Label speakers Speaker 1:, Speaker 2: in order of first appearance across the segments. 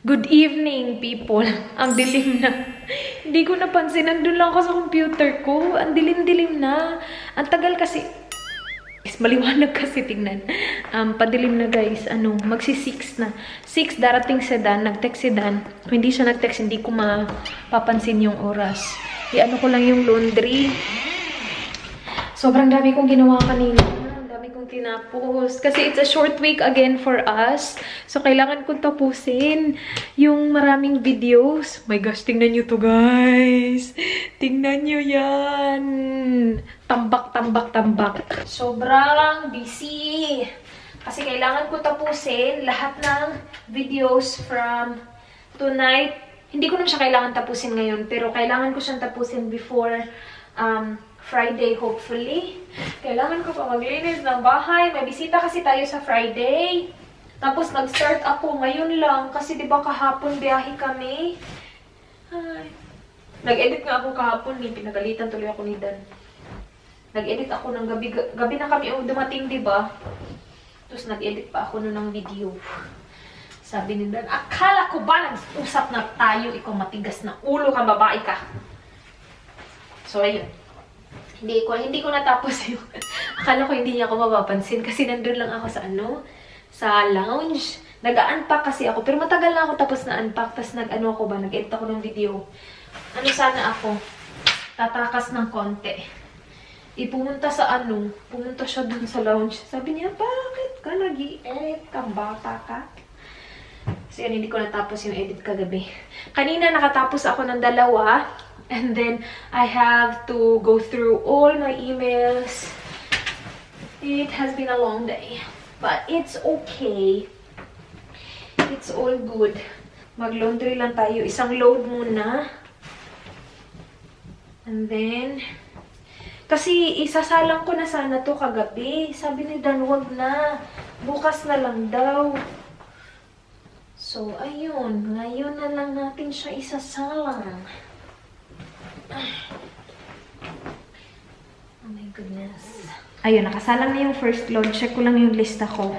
Speaker 1: Good evening, people. Ang dilim na. Hindi ko napansin. Nandun lang ako sa computer ko. Ang dilim-dilim na. Ang tagal kasi. Maliwanag kasi, tingnan. Padilim na, guys. Magsi-6 na. 6, darating si Dan. Nag-text si Dan. Kung hindi siya nag-text, hindi ko mapapansin yung oras. Ko lang yung laundry. Sobrang dami kong ginawa kanina. Kong tinapos. Kasi it's a short week again for us. So, kailangan kong tapusin yung maraming videos. My gosh, tingnan nyo to, guys. Tingnan nyo yan. Tambak, tambak, tambak. Sobrang busy. Kasi kailangan ko tapusin lahat ng videos from tonight. Hindi ko naman siya kailangan tapusin ngayon. Pero kailangan ko siyang tapusin before Friday, hopefully. Kailangan ko pa maglinis ng bahay. May bisita kasi tayo sa Friday. Tapos nag-start ako ngayon lang. Kasi diba kahapon biyahe kami. Nag-edit nga ako kahapon. Pinagalitan tuloy ako ni Dan. Nag-edit ako ng gabi. Gabi na kami dumating, diba? Tapos nag-edit pa ako nun ng video. Sabi ni Dan, akala ko ba nag-usap na tayo? Ikaw matigas na ulo ka, babae ka. So, ayun. Hindi ko natapos yung... Akala ko hindi niya ako mapapansin kasi nandun lang ako sa lounge. Nag-unpack kasi ako. Pero matagal na ako tapos na unpack. Tapos nag-edit ako ng video. Sana ako? Tatakas ng konti. Pumunta siya dun sa lounge. Sabi niya, bakit ka nag-i-edit? Kang bata ka? So yan, hindi ko natapos yung edit kagabi. Kanina nakatapos ako ng 2. And then, I have to go through all my emails. It has been a long day. But it's okay. It's all good. Mag-laundry lang tayo. Isang load muna. And then, kasi isasalang ko na sana to kagabi. Sabi ni Dan, wag na. Bukas na lang daw. So, ayun. Ngayon na lang natin siya isasalang. Oh my goodness. Ayun, nakasalang na yung first load. Check ko lang yung lista ko.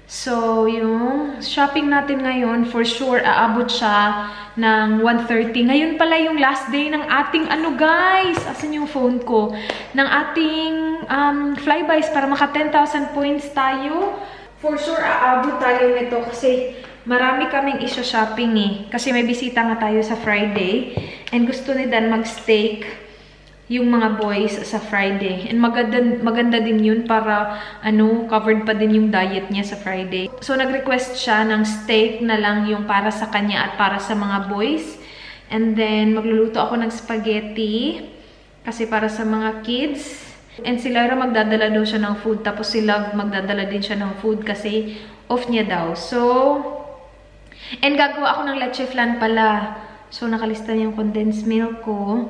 Speaker 1: So, yung shopping natin ngayon, for sure, aabot siya ng 1:30. Ngayon pala yung last day ng ating guys? Asan yung phone ko? Ng ating flybys para maka 10,000 points tayo. For sure, aabot tayo nito kasi marami kaming shopping eh. Kasi may bisita nga tayo sa Friday. And gusto ni Dan mag-steak yung mga boys sa Friday. And maganda din yun para covered pa din yung diet niya sa Friday. So nag-request siya ng steak na lang yung para sa kanya at para sa mga boys. And then magluluto ako ng spaghetti kasi para sa mga kids. And si Laura magdadala daw siya ng food. Tapos si Love magdadala din siya ng food kasi off niya daw. So, and gagawa ako ng leche flan pala. So, nakalista niya yung condensed milk ko.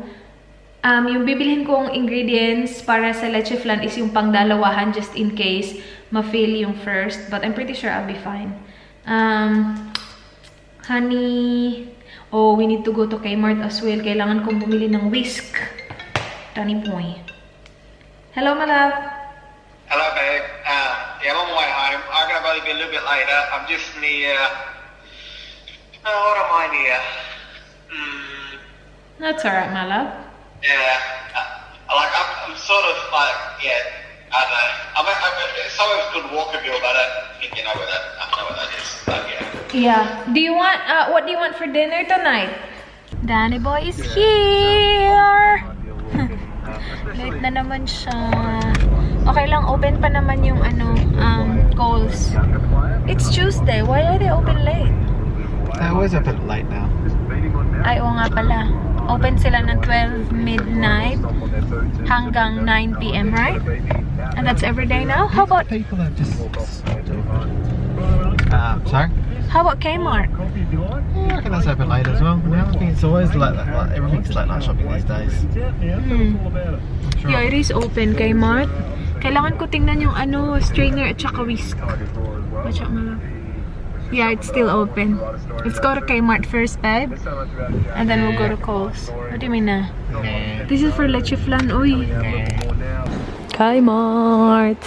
Speaker 1: Yung bibilhin kong ingredients para sa leche flan is yung pangdalawahan just in case ma-fail yung first. But I'm pretty sure I'll be fine. Honey. Oh, we need to go to Kmart as well. Kailangan kong bumili ng whisk. Tani boy. Hello, my love.
Speaker 2: Hello, babe. Yeah, I'm on my way home. I'm going to probably be a little bit later. I'm just near... what am I near?
Speaker 1: That's alright, my love.
Speaker 2: Yeah. I'm sort of like, yeah, I don't know. It's somewhere good Walkerville, but I don't think you know where that is. But yeah.
Speaker 1: Yeah. Do you want, what do you want for dinner tonight? Danny boy is here! Late na naman siya. Okay lang, open pa naman yung Kohl's. It's Tuesday. Why are they open late?
Speaker 3: They're always open late now.
Speaker 1: Ay, oo nga pala. Open sila ng 12 midnight hanggang 9 p.m., right? And that's every day now? How about...
Speaker 3: People have just... sorry?
Speaker 1: How about Kmart?
Speaker 3: Yeah, I reckon that's open late as well. Now I think it's always like everything's late night shopping these days. Sure.
Speaker 1: Yeah, it is open, Kmart. Kailangan ko tingnan yung strainer at saka whisk. Watch out, my love. Yeah, it's still open. Let's go to Kmart first, babe. And then we'll go to Kohl's. What do you mean na? This is for leche flan, uy. Kmart.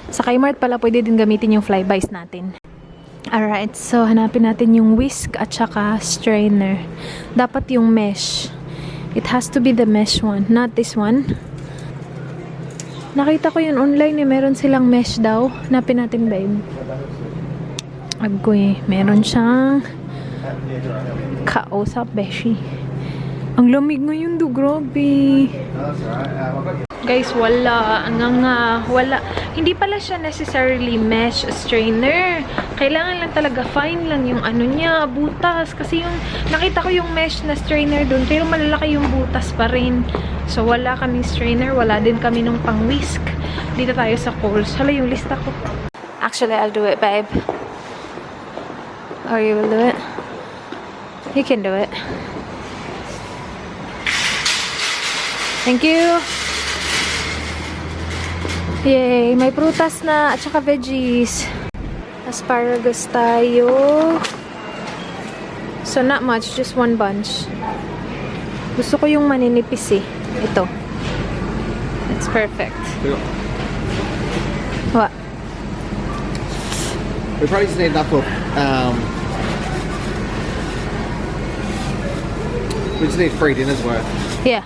Speaker 1: Sa Kmart pala pwede din gamitin yung flybys natin. Alright, so hanapin natin yung whisk at saka strainer. Dapat yung mesh. It has to be the mesh one, not this one. Nakita ko yun online eh, meron silang mesh daw. Hanapin natin, babe. Agoy, meron siyang kausap, beshi. Ang lamig ngayon do, grabe. Guys, wala. Wala. Hindi pala siya necessarily mesh strainer. Kailangan lang talaga fine lang yung ano niya, butas. Kasi yung, nakita ko yung mesh na strainer dun, pero malalaki yung butas pa rin. So, wala kaming strainer. Wala din kami nung pang-whisk. Dito tayo sa Kohl's. Hala, yung lista ko. Actually, I'll do it, babe. Or you will do it? You can do it. Thank you. Yay, may prutas na at saka veggies. Asparagus tayo. So not much, just one bunch. Gusto ko yung maninipis eh. Ito. It's perfect. What?
Speaker 3: We probably just need enough of, we just need 3 dinners worth.
Speaker 1: Yeah.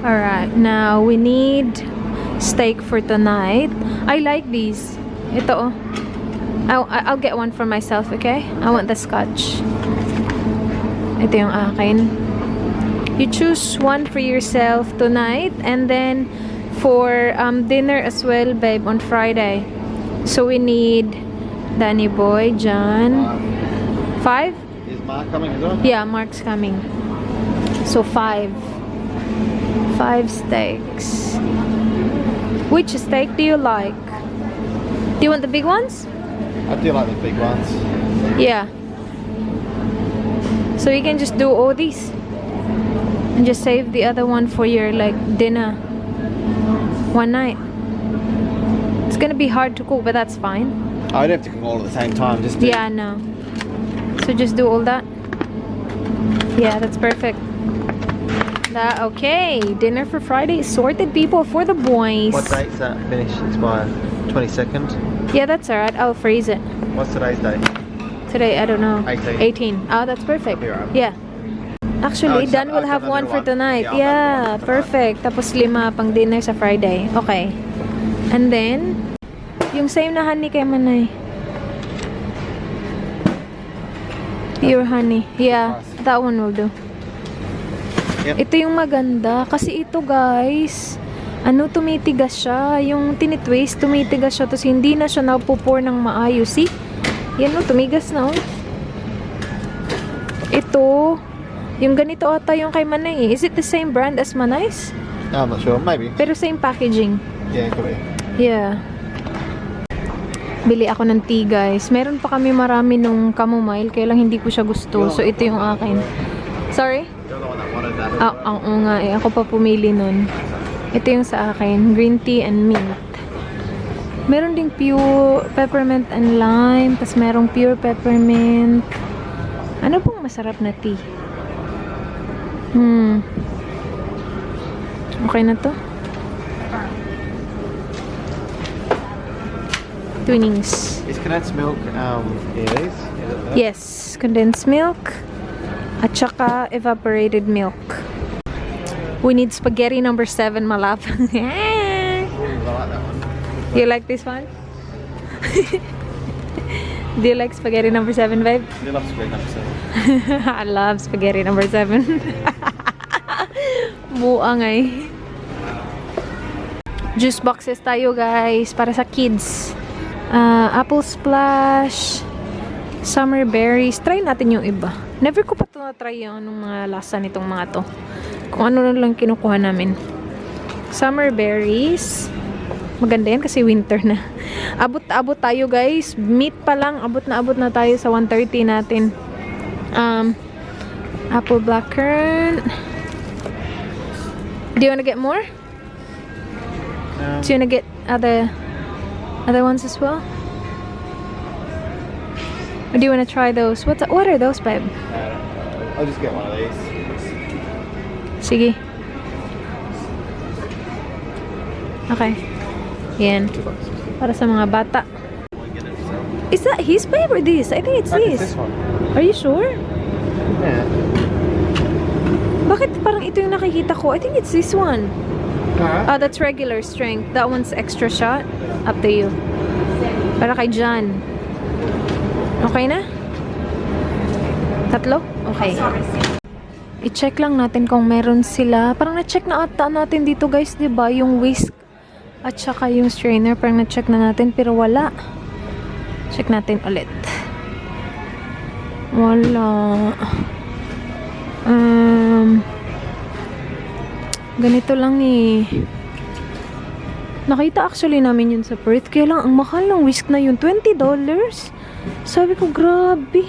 Speaker 1: Alright, now we need steak for tonight. I like these. Ito oh. I'll get one for myself, okay? I want the scotch. Ito yung akin. You choose one for yourself tonight and then for dinner as well, babe, on Friday. So we need Danny Boy, John. 5?
Speaker 3: Is Mark coming as well?
Speaker 1: Yeah, Mark's coming. So 5 steaks. Which steak do you like? Do you want the big ones?
Speaker 3: I do like the big ones.
Speaker 1: Yeah. So you can just do all these and just save the other one for your like dinner one night. It's gonna be hard to cook, but that's fine.
Speaker 3: I don't have to cook all at the same time. Just do.
Speaker 1: Yeah, no. So just do all that. Yeah, that's perfect. Okay, dinner for Friday is sorted, people, for the boys.
Speaker 3: What date's that finish? Expire 22nd.
Speaker 1: Yeah, that's alright. I'll freeze it.
Speaker 3: What's today's date?
Speaker 1: Today, I don't know.
Speaker 3: 18.
Speaker 1: 18. Oh, that's perfect.
Speaker 3: Be alright.
Speaker 1: Yeah. Actually,
Speaker 3: Oh,
Speaker 1: Dan will
Speaker 3: so
Speaker 1: have one
Speaker 3: another
Speaker 1: for tonight.
Speaker 3: Yeah,
Speaker 1: Yeah,
Speaker 3: another one for
Speaker 1: perfect. Tapos 5 pang dinner sa Friday. Okay. And then, yung same na honey kay Manay. Pure honey. Yeah, that one will do.
Speaker 3: Yep.
Speaker 1: Ito yung maganda. Kasi ito, guys, ano, tumitigas siya. Yung tinitwist, tumitigas siya. Tapos hindi na siya napupor ng maayos. See? Yan o, tumigas na o. Ito, yung ganito ata yung kay Manay. Is it the same brand as Manay's?
Speaker 3: No, I'm not sure. Maybe.
Speaker 1: Pero same packaging.
Speaker 3: Yeah, could be.
Speaker 1: Yeah. Bili ako ng tea, guys. Meron pa kami marami nung chamomile, kaya lang hindi ko siya gusto. So, ito yung akin. Sorry?
Speaker 3: You're the one that wanted that.
Speaker 1: Oo nga eh. Ako pa pumili nun. Ito yung sa akin. Green tea and mint. Meron ding pure peppermint and lime. Tapos merong pure peppermint. Ano pong masarap na tea? Okay na to? Twinings.
Speaker 3: Is condensed milk, yeah, these?
Speaker 1: Yes. Condensed milk. At saka evaporated milk. We need spaghetti number 7, malap.
Speaker 3: I like that one.
Speaker 1: You like this one? Do you like spaghetti number 7, babe?
Speaker 3: You love spaghetti number 7.
Speaker 1: I love spaghetti number 7. Buang ay. Juice boxes tayo, guys, para sa kids. Apple splash, summer berries. Try natin yung iba. Never ko pa ito na-try yung mga lasa nitong mga to. Kung ano lang kinukuha namin. Summer berries. Maganda yan kasi winter na. Abot tayo, guys. Meat pa lang. Abot na tayo sa 130 natin. Apple blackcurrant. Do you wanna get more? Do you wanna get other ones as well? Or do you wanna try those? What are those, babe?
Speaker 3: I'll just get one of these.
Speaker 1: Sige. Okay. Yan. Para sa mga bata. Is that his babe or this? I think it's this.
Speaker 3: one.
Speaker 1: Are you sure?
Speaker 3: Yeah.
Speaker 1: Bakit parang ito yung nakikita ko? I think it's this one.
Speaker 3: Alright.
Speaker 1: That's regular strength. That one's extra shot. Up to you. Para kay John. Okay na? Tatlo? Okay. I-check lang natin kung meron sila. Parang na-check na ata natin dito guys, diba? Yung whisk at saka yung strainer. Parang na-check na natin pero wala. Check natin ulit. Wala. Ganito lang eh. Nakita actually namin yun sa Perth. Kaya lang, ang mahal ng whisk na yun. $20. Sabi ko, grabe.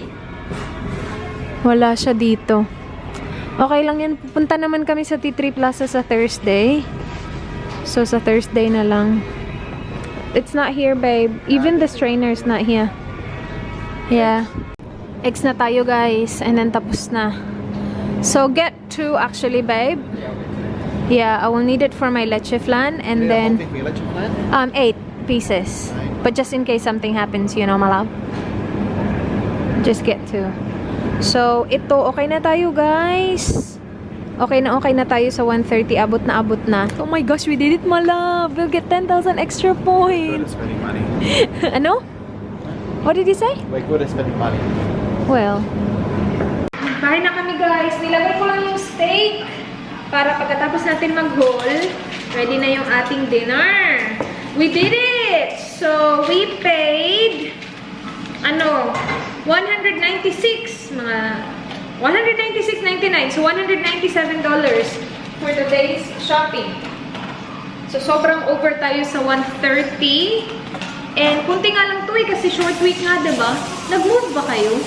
Speaker 1: Wala siya dito. Okay lang yan. Pupunta naman kami sa T3 Plaza sa Thursday. So, sa Thursday na lang. It's not here, babe. Even the strainer's not here. Yeah. Eggs na tayo, guys. And then, tapos na. So, get 2 actually, babe. Yeah, I will need it for my leche flan. And then, 8 pieces. But just in case something happens, you know, my love. Just get 2. So, ito, okay na tayo, guys. Okay na tayo sa 130. Abot na. Oh my gosh, we did it, my love. We'll get 10,000 extra points.
Speaker 3: Spending money.
Speaker 1: Ano? What did you say?
Speaker 3: We're good at spending money.
Speaker 1: Well, kain na kami, guys. Nilagay ko lang yung steak para pagkatapos natin mag-haul, ready na yung ating dinner. We did it! So, we paid, 196, mga 196.99. So, $197 for the day's shopping. So, sobrang over tayo sa 130. And, kunti nga lang to eh, kasi short week nga, diba? Nag-move ba kayo?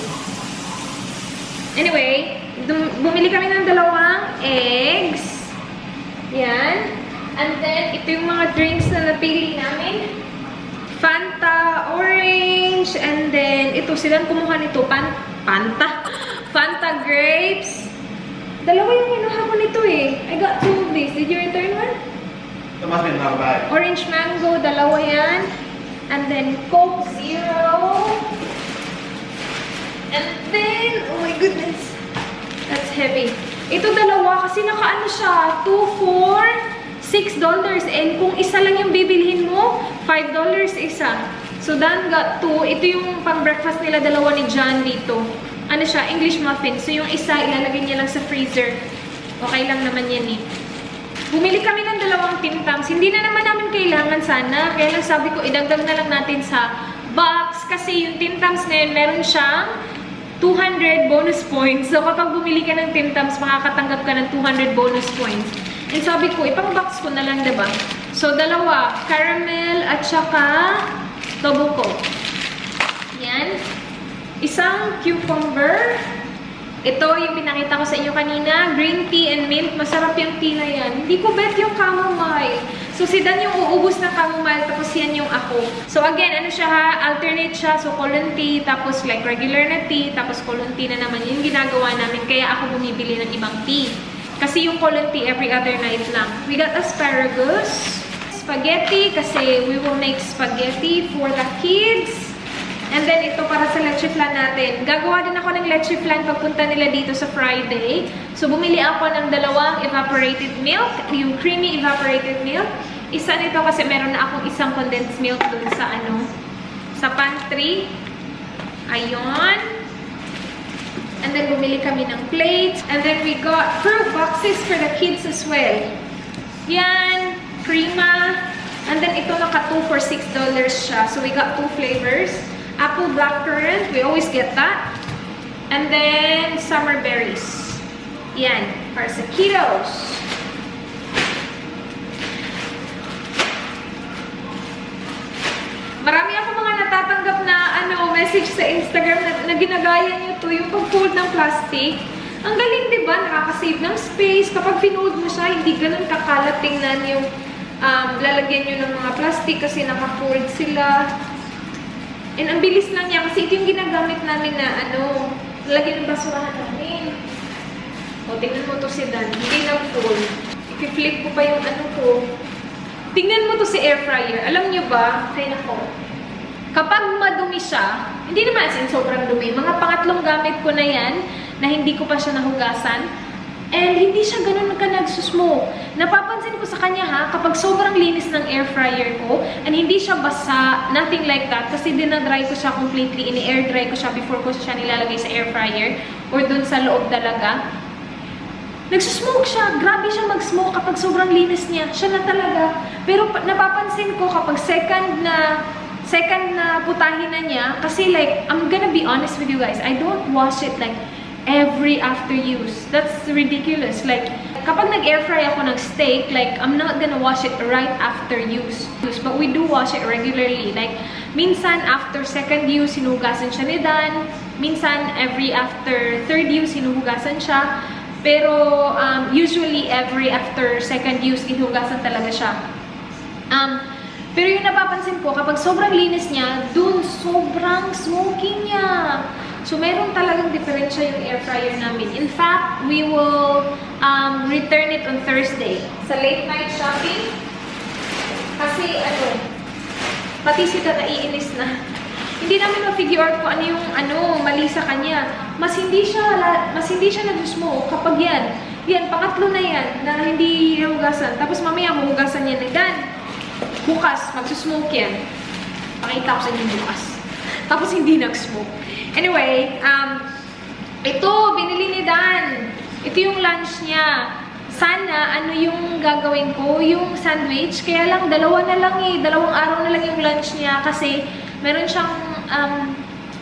Speaker 1: Anyway, bumili kami ng 2 eggs. Yan. And then, ito yung mga drinks na napili namin. Fanta, orange, and then, ito, silang kumuha nito, Fanta grapes. 2 yung inuha ko nito eh. I got 2 of these. Did you return one?
Speaker 3: That must be another bag.
Speaker 1: Orange mango, 2 yan. And then, Coke Zero. And then, oh my goodness. That's heavy. Ito 2 kasi nakaano siya, 2 for $6. And kung isa lang yung bibilhin mo, $5 isa. So, Dan got 2. Ito yung pang-breakfast nila 2 ni John dito. Ano siya, English muffin. So, yung isa, ilalagay niya lang sa freezer. Okay lang naman yan eh. Bumili kami ng 2 Tim Tams. Hindi na naman namin kailangan sana. Kaya lang sabi ko, idagdag na lang natin sa box. Kasi yung Tim Tams na yun, meron siyang 200 bonus points. So, kapag bumili ka ng Tim Tams, makakatanggap ka ng 200 bonus points. And sabi ko, ipang-box ko na lang, diba? So, 2. Caramel at saka Tobuko. Yan. Isang cucumber. Ito yung pinakita ko sa inyo kanina. Green tea and mint. Masarap yung tea na yan. Hindi ko bet yung chamomile. So, si Dan yung uubos ng chamomile. Tapos yan yung ako. So, again, ano siya ha? Alternate siya. So, colon tea. Tapos like regular na tea. Tapos colon tea na naman. Yung ginagawa namin. Kaya ako bumibili ng ibang tea. Kasi yung colon tea every other night lang. We got asparagus. Spaghetti. Kasi we will make spaghetti for the kids. And then, ito para sa leche flan natin. Gagawa din ako ng leche flan pagpunta nila dito sa Friday. So, bumili ako ng 2 evaporated milk. Yung creamy evaporated milk. Isa nito kasi meron na akong isang condensed milk dun sa sa pantry. Ayun. And then, bumili kami ng plates. And then, we got fruit boxes for the kids as well. Yan. Prima. And then, ito naka 2 for $6 siya. So, we got 2 flavors. Apple blackcurrant, we always get that. And then, summer berries. Yan, para sa kiddos. Marami ako mga natatanggap na message sa Instagram na ginagaya niyo to, yung pag-fold ng plastic. Ang galing, di ba? Nakaka-save ng space. Kapag finold mo siya, hindi ganun kakalat. Tingnan yung lalagyan nyo ng mga plastic kasi naka-fold sila. And ang bilis lang niya kasi ito yung ginagamit namin na lalagyan ng basurahan namin. O, tingnan mo to si Dan. Hindi nag-fold. I-flip ko pa yung ko. Tingnan mo to si air fryer. Alam nyo ba? Kaya nako. Kapag madumi siya, hindi naman as in sobrang dumi. Mga pangatlong gamit ko na yan na hindi ko pa siya nahugasan. And hindi siya ganun ka nagsusmoke. Napapansin ko sa kanya ha, kapag sobrang linis ng air fryer ko, and hindi siya basa, nothing like that, kasi dinadry ko siya completely, ini-air dry ko siya before ko siya nilalagay sa air fryer, or dun sa loob talaga. Nagsusmoke siya. Grabe siya mag-smoke kapag sobrang linis niya. Siya na talaga. Pero napapansin ko kapag second na putahin na niya, kasi like, I'm gonna be honest with you guys, I don't wash it like every after use. That's ridiculous. Like, kapag nag-air fry ako ng steak, like, I'm not gonna wash it right after use. But we do wash it regularly. Like, minsan after second use, hinuhugasan siya ni Dan. Minsan, every after third use, hinuhugasan siya. Pero, usually, every after second use, hinuhugasan talaga siya. Pero yung napapansin ko, kapag sobrang linis niya, dun sobrang smoky niya. So, meron talagang diferensya yung air fryer namin. In fact, we will return it on Thursday. Sa late night shopping. Kasi, pati si Tata iinis na. Hindi namin ma-figure out kung ano yung mali sa kanya. Mas hindi siya nag-smoke kapag yan. Yan, pangatlo na yan na hindi nahugasan. Tapos mamaya huhugasan yan ng Dan. Bukas, magsusmoke yan. Pakita ko sa inyo bukas. Tapos hindi nag-smoke. Anyway, ito, binili ni Dan. Ito yung lunch niya. Sana, yung gagawin ko, yung sandwich. Kaya lang, dalawa na lang eh. 2 araw na lang yung lunch niya kasi meron siyang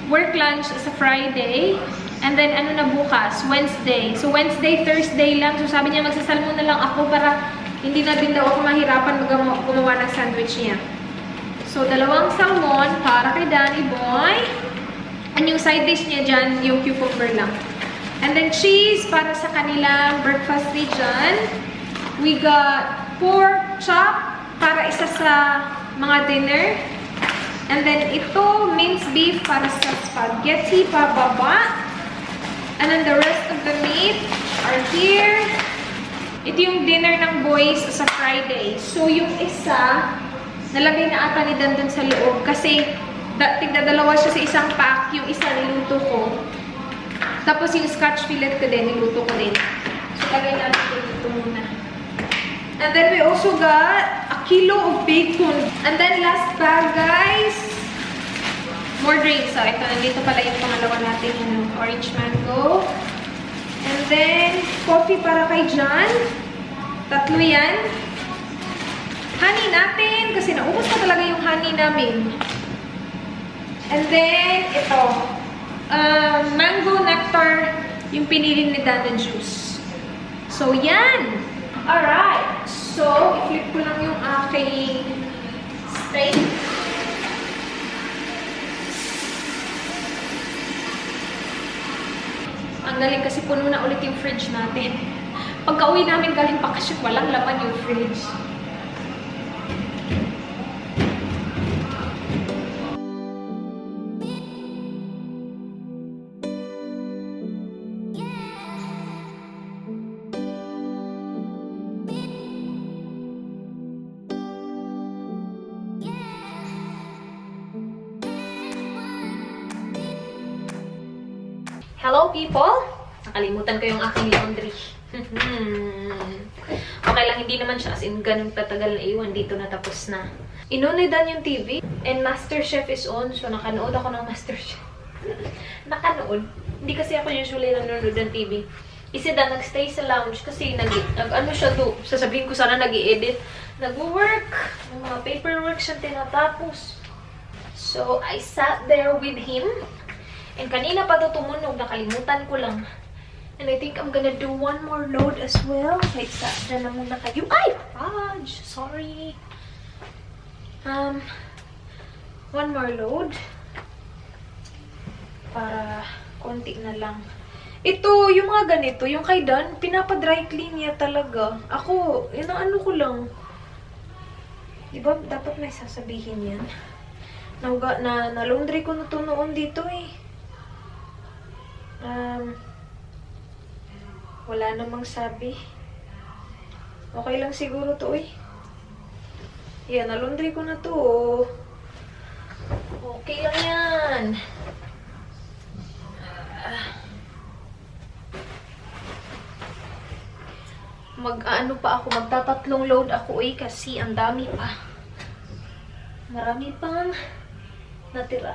Speaker 1: work lunch sa Friday. And then, na bukas? Wednesday. So, Wednesday, Thursday lang. So, sabi niya, magsasalmo na lang ako para hindi na din daw ako mahirapan gumawa ng sandwich niya. So, 2 salmon para kay Danny Boy. And yung side dish niya dyan, yung cucumber lang. And then, cheese para sa kanilang breakfast dyan. We got pork chop para isa sa mga dinner. And then, ito, minced beef para sa spaghetti pababa. And then, the rest of the meat are here. Ito yung dinner ng boys sa Friday. So, yung isa, nalagay na ata ni Dan dun sa loob. Kasi, tigdadalawa siya sa isang pack. Yung isa, niluto ko. Tapos, yung scotch fillet ko din, niluto ko din. So, lagay natin dito muna. And then, we also got 1 kilo of bacon. And then, last bag, guys, more drinks. So, ito, nandito pala yung pangalawa natin, orange mango. And then, coffee para kay John. 3 yan. Honey natin, kasi naubos na talaga yung honey namin. And then, ito. Mango nectar, yung pinili ni Dan na juice. So, yan. Alright. So, i-flip ko lang yung aking steak. Ang galing kasi puno na ulit yung fridge natin. Pagka-uwi namin galing bakasyon, walang laman yung fridge. Hello people! Nakalimutan ko yung aking laundry. Okay lang, hindi naman siya as in ganun tatagal na iwan. Dito na tapos na. Inunidan yung TV and MasterChef is on. So nakanood ako ng MasterChef. Nakanood. Hindi kasi ako usually nanonood ng TV. Isa Dan, nagstay sa lounge kasi nag-ano siya do. Sasabihin ko sana nag-i-edit. Nag-work. Yung mga paperwork siya tinatapos. So I sat there with him. And kanina pa ito tumunog, nakalimutan ko lang. And I think I'm gonna do one more load as well. Wait, dyan na muna kayo. Ay! Fudge! Sorry. One more load. Para konti na lang. Ito, yung mga ganito, yung kay Dan, pinapa-dry clean niya talaga. Ako, inaano ko lang. Diba, dapat may sasabihin yan. Na-laundry ko na ito noon dito eh. Wala namang sabi. Okay lang siguro to eh. Yan, na-laundry ko na to. yan. Mag-ano pa ako, magtatatlong load ako kasi ang dami pa. Marami pang natira.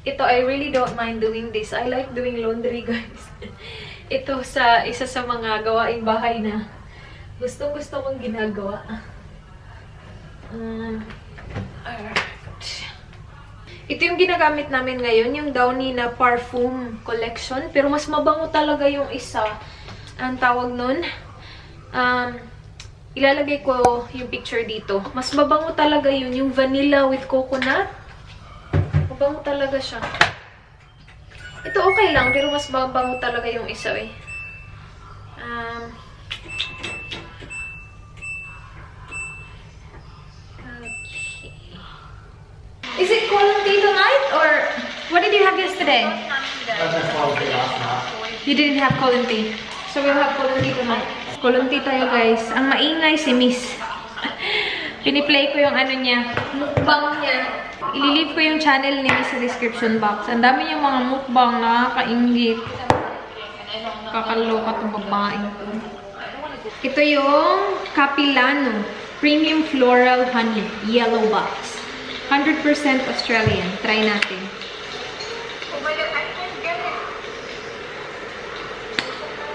Speaker 1: Ito, I really don't mind doing this. I like doing laundry, guys. Ito isa sa mga gawaing bahay na gustong-gusto kong ginagawa. Alright. Ito yung ginagamit namin ngayon, yung Downy na perfume collection. Pero mas mabango talaga yung isa. Ang tawag nun, ilalagay ko yung picture dito. Mas mabango talaga yun, yung vanilla with coconut. Mabango talaga siya. Ito okay lang, pero mas mabango talaga yung isa eh. Okay. Is it cold tea tonight or what did you have yesterday? You didn't have cold tea. So we'll have cold tea tonight. Cold tea tayo, guys. Ang maingay si Miss. Piniplay ko yung ano niya, mukbang niya. Ililive ko yung channel ni Miss sa description box. Ang dami yung mga mukbang, nakakaingit. Kakaloka itong babaeng ko. Ito yung Capilano Premium Floral Honey Yellow Box. 100% Australian. Try natin.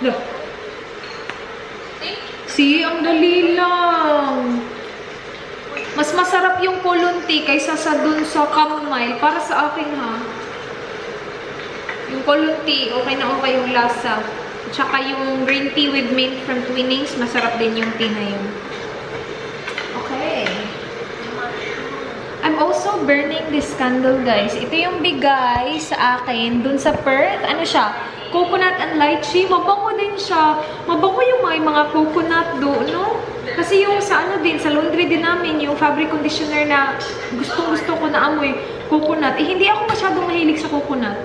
Speaker 1: Look. See, ang dali lang. Mas masarap yung cold tea kaysa sa dun sa chamomile. Para sa akin, ha. Yung cold tea, okay na okay yung lasa. Tsaka yung green tea with mint from Twinings, masarap din yung tea na yun. Okay. I'm also burning this candle, guys. Ito yung bigay sa akin dun sa Perth. Ano siya? Coconut and lychee. Mabango din siya. Mabango yung mga coconut doon, no? Kasi yung sa ano din, sa laundry din namin, yung fabric conditioner na gustong-gusto ko na amoy, coconut. Eh, hindi ako masyadong mahilig sa coconut.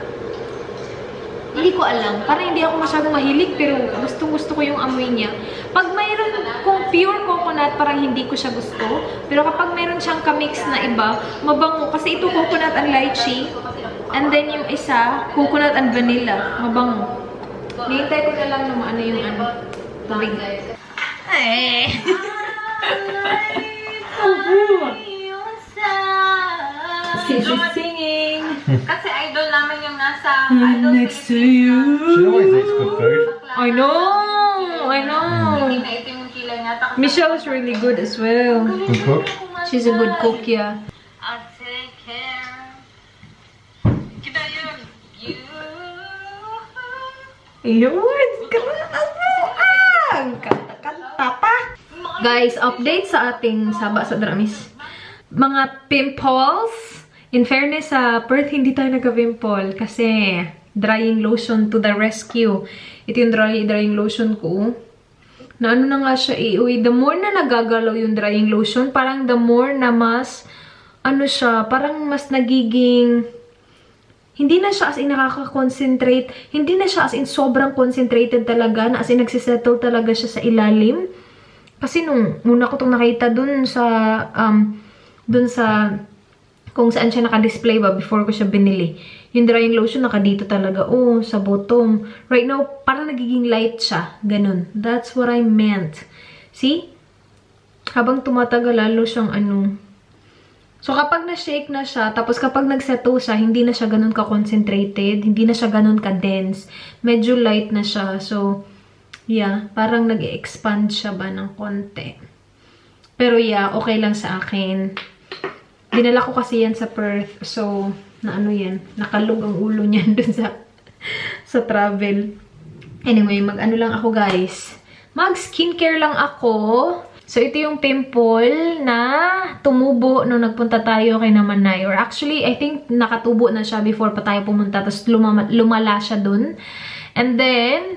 Speaker 1: Hindi ko alam. Parang hindi ako masyadong mahilig, pero gustong-gusto ko yung amoy niya. Pag mayroon kung pure coconut, parang hindi ko siya gusto. Pero kapag mayroon siyang kamix na iba, mabango. Kasi ito coconut and lychee. And then yung isa, coconut and vanilla. Mabango. Nihintay ko na lang na ano yung ano. Tubig. Ay! She's singing.
Speaker 4: Kasi idol namin yung nasa idol
Speaker 1: next to you.
Speaker 3: She always eats good food.
Speaker 1: I know. I know.
Speaker 4: Hindi na ito yung kilay nata.
Speaker 1: Michelle is really good as well.
Speaker 3: Good cook.
Speaker 1: She's a good cook, yeah.
Speaker 4: I'll take care. Kita yun. You.
Speaker 1: Yun! Ang kanta pa! Guys, update sa ating saba sa Dramis. Mga pimples. In fairness, sa Perth, hindi tayo nagka-pimple kasi drying lotion to the rescue. Ito yung drying lotion ko. Na ano na nga siya eh. Uy, the more na nagagalaw yung drying lotion, parang the more na mas, ano siya, parang mas nagiging, hindi na siya as in nakaka-concentrate, hindi na siya as in sobrang concentrated talaga, na as in nagsisettle talaga siya sa ilalim. Kasi nung muna ko itong nakita dun sa kung saan siya naka-display ba before ko siya binili. Yung drying lotion naka dito talaga. Oh, sa bottom. Right now, parang nagiging light siya. Ganun. That's what I meant. See? Habang tumatagal, lalo siyang ano. So, kapag na-shake na siya, tapos kapag nag-settle siya, hindi na siya ganun ka-concentrated. Hindi na siya ganun ka-dense. Medyo light na siya. So, yeah. Parang nag-expand siya ba ng konti. Pero yeah, okay lang sa akin. Dinala ko kasi yan sa Perth. So, na ano yan, nakalog ang ulo niyan dun sa travel. Anyway, mag-ano lang ako, guys. Mag-skincare lang ako. So, ito yung pimple na tumubo nung nagpunta tayo kay Namanay. Or actually, I think nakatubo na siya before pa tayo pumunta. Tapos lumala siya dun. And then,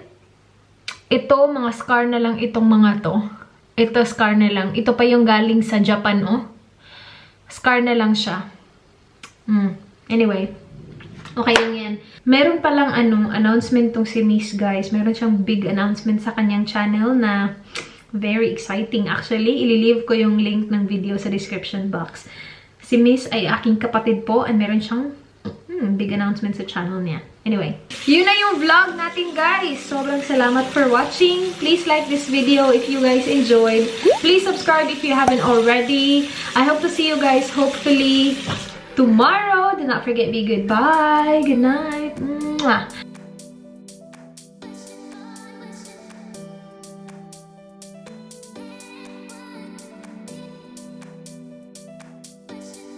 Speaker 1: ito, mga scar na lang itong mga to. Ito, scar na lang. Ito pa yung galing sa Japan, oh. Scar na lang siya. Anyway. Okay lang yan. Meron palang announcement tong si Miss, guys. Meron siyang big announcement sa kanyang channel na very exciting. Actually, ililive ko yung link ng video sa description box. Si Miss ay aking kapatid po and meron siyang Big announcement sa channel niya. Anyway, yun na yung vlog natin, guys. Sobrang salamat for watching. Please like this video if you guys enjoyed. Please subscribe if you haven't already. I hope to see you guys hopefully tomorrow. Do not forget, be good. Bye. Good night. Mwah.